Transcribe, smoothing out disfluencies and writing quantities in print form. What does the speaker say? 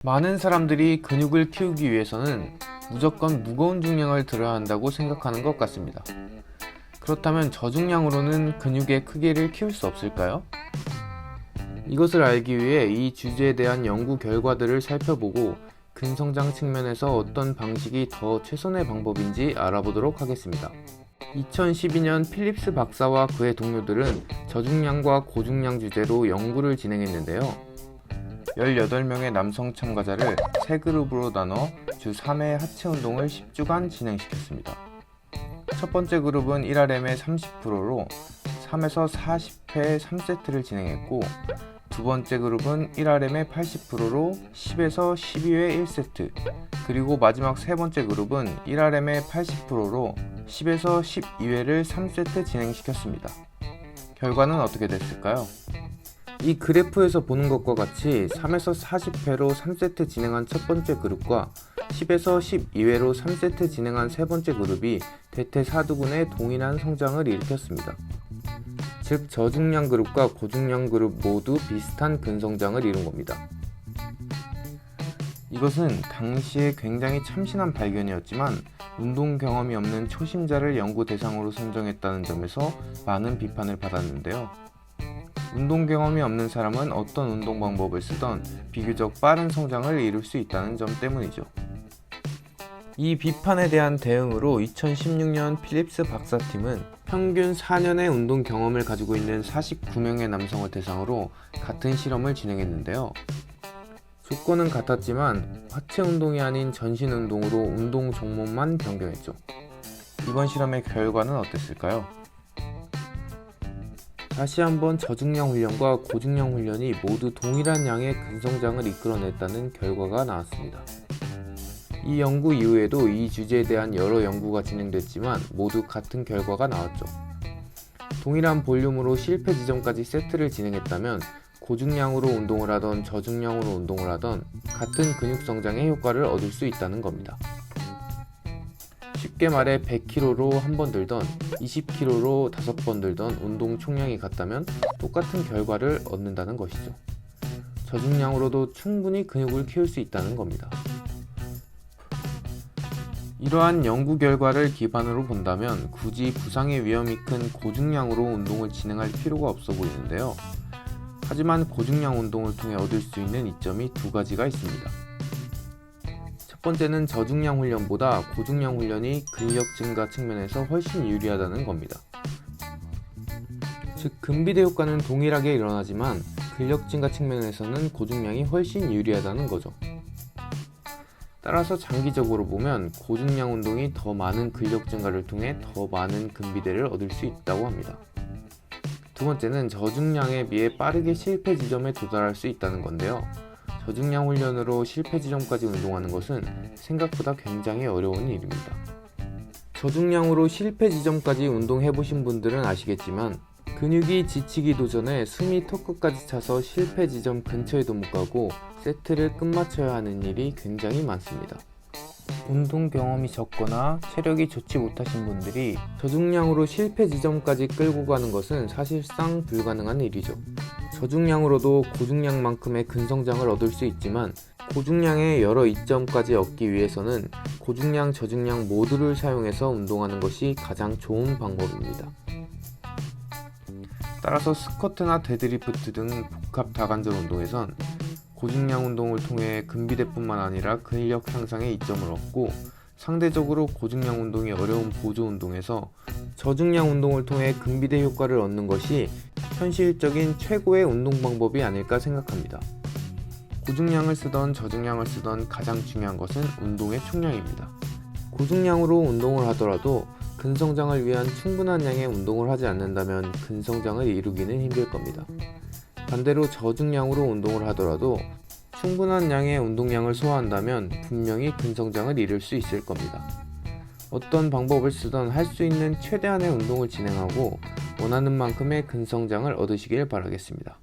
많은 사람들이 근육을 키우기 위해서는 무조건 무거운 중량을 들어야 한다고 생각하는 것 같습니다. 그렇다면 저중량으로는 근육의 크기를 키울 수 없을까요? 이것을 알기 위해 이 주제에 대한 연구 결과들을 살펴보고 근성장 측면에서 어떤 방식이 더 최선의 방법인지 알아보도록 하겠습니다. 2012년 필립스 박사와 그의 동료들은 저중량과 고중량 주제로 연구를 진행했는데요. 18명의 남성 참가자를 3그룹으로 나눠 주 3회 하체 운동을 10주간 진행시켰습니다. 첫 번째 그룹은 1RM의 30%로 3에서 40회 3세트를 진행했고, 두 번째 그룹은 1RM의 80%로 10에서 12회 1세트, 그리고 마지막 세 번째 그룹은 1RM의 80%로 10에서 12회를 3세트 진행시켰습니다. 결과는 어떻게 됐을까요? 이 그래프에서 보는 것과 같이 3에서 40회로 3세트 진행한 첫 번째 그룹과 10에서 12회로 3세트 진행한 세 번째 그룹이 대퇴사두근의 동일한 성장을 일으켰습니다. 즉, 저중량 그룹과 고중량 그룹 모두 비슷한 근성장을 이룬 겁니다. 이것은 당시에 굉장히 참신한 발견이었지만 운동 경험이 없는 초심자를 연구 대상으로 선정했다는 점에서 많은 비판을 받았는데요. 운동 경험이 없는 사람은 어떤 운동 방법을 쓰던 비교적 빠른 성장을 이룰 수 있다는 점 때문이죠. 이 비판에 대한 대응으로 2016년 필립스 박사팀은 평균 4년의 운동 경험을 가지고 있는 49명의 남성을 대상으로 같은 실험을 진행했는데요. 조건은 같았지만 하체 운동이 아닌 전신 운동으로 운동 종목만 변경했죠. 이번 실험의 결과는 어땠을까요? 다시 한번 저중량 훈련과 고중량 훈련이 모두 동일한 양의 근성장을 이끌어냈다는 결과가 나왔습니다. 이 연구 이후에도 이 주제에 대한 여러 연구가 진행됐지만 모두 같은 결과가 나왔죠. 동일한 볼륨으로 실패 지점까지 세트를 진행했다면 고중량으로 운동을 하던 저중량으로 운동을 하던 같은 근육 성장의 효과를 얻을 수 있다는 겁니다. 쉽게 말해 100kg로 한 번 들던 20kg로 5번 들던 운동 총량이 같다면 똑같은 결과를 얻는다는 것이죠. 저중량으로도 충분히 근육을 키울 수 있다는 겁니다. 이러한 연구 결과를 기반으로 본다면 굳이 부상의 위험이 큰 고중량으로 운동을 진행할 필요가 없어 보이는데요. 하지만 고중량 운동을 통해 얻을 수 있는 이점이 두 가지가 있습니다. 첫 번째는 저중량 훈련보다 고중량 훈련이 근력 증가 측면에서 훨씬 유리하다는 겁니다. 즉, 근비대 효과는 동일하게 일어나지만 근력 증가 측면에서는 고중량이 훨씬 유리하다는 거죠. 따라서 장기적으로 보면 고중량 운동이 더 많은 근력 증가를 통해 더 많은 근비대를 얻을 수 있다고 합니다. 두 번째는 저중량에 비해 빠르게 실패 지점에 도달할 수 있다는 건데요. 저중량 훈련으로 실패 지점까지 운동하는 것은 생각보다 굉장히 어려운 일입니다. 저중량으로 실패 지점까지 운동해보신 분들은 아시겠지만 근육이 지치기도 전에 숨이 턱끝까지 차서 실패 지점 근처에도 못 가고 세트를 끝마쳐야 하는 일이 굉장히 많습니다. 운동 경험이 적거나 체력이 좋지 못하신 분들이 저중량으로 실패 지점까지 끌고 가는 것은 사실상 불가능한 일이죠. 저중량으로도 고중량만큼의 근성장을 얻을 수 있지만 고중량의 여러 이점까지 얻기 위해서는 고중량, 저중량 모두를 사용해서 운동하는 것이 가장 좋은 방법입니다. 따라서 스쿼트나 데드리프트 등 복합 다관절 운동에선 고중량 운동을 통해 근비대뿐만 아니라 근력 향상에 이점을 얻고, 상대적으로 고중량 운동이 어려운 보조 운동에서 저중량 운동을 통해 근비대 효과를 얻는 것이 현실적인 최고의 운동 방법이 아닐까 생각합니다. 고중량을 쓰던 저중량을 쓰던 가장 중요한 것은 운동의 총량입니다. 고중량으로 운동을 하더라도 근성장을 위한 충분한 양의 운동을 하지 않는다면 근성장을 이루기는 힘들 겁니다. 반대로 저중량으로 운동을 하더라도 충분한 양의 운동량을 소화한다면 분명히 근성장을 이룰 수 있을 겁니다. 어떤 방법을 쓰던 할 수 있는 최대한의 운동을 진행하고 원하는 만큼의 근성장을 얻으시길 바라겠습니다.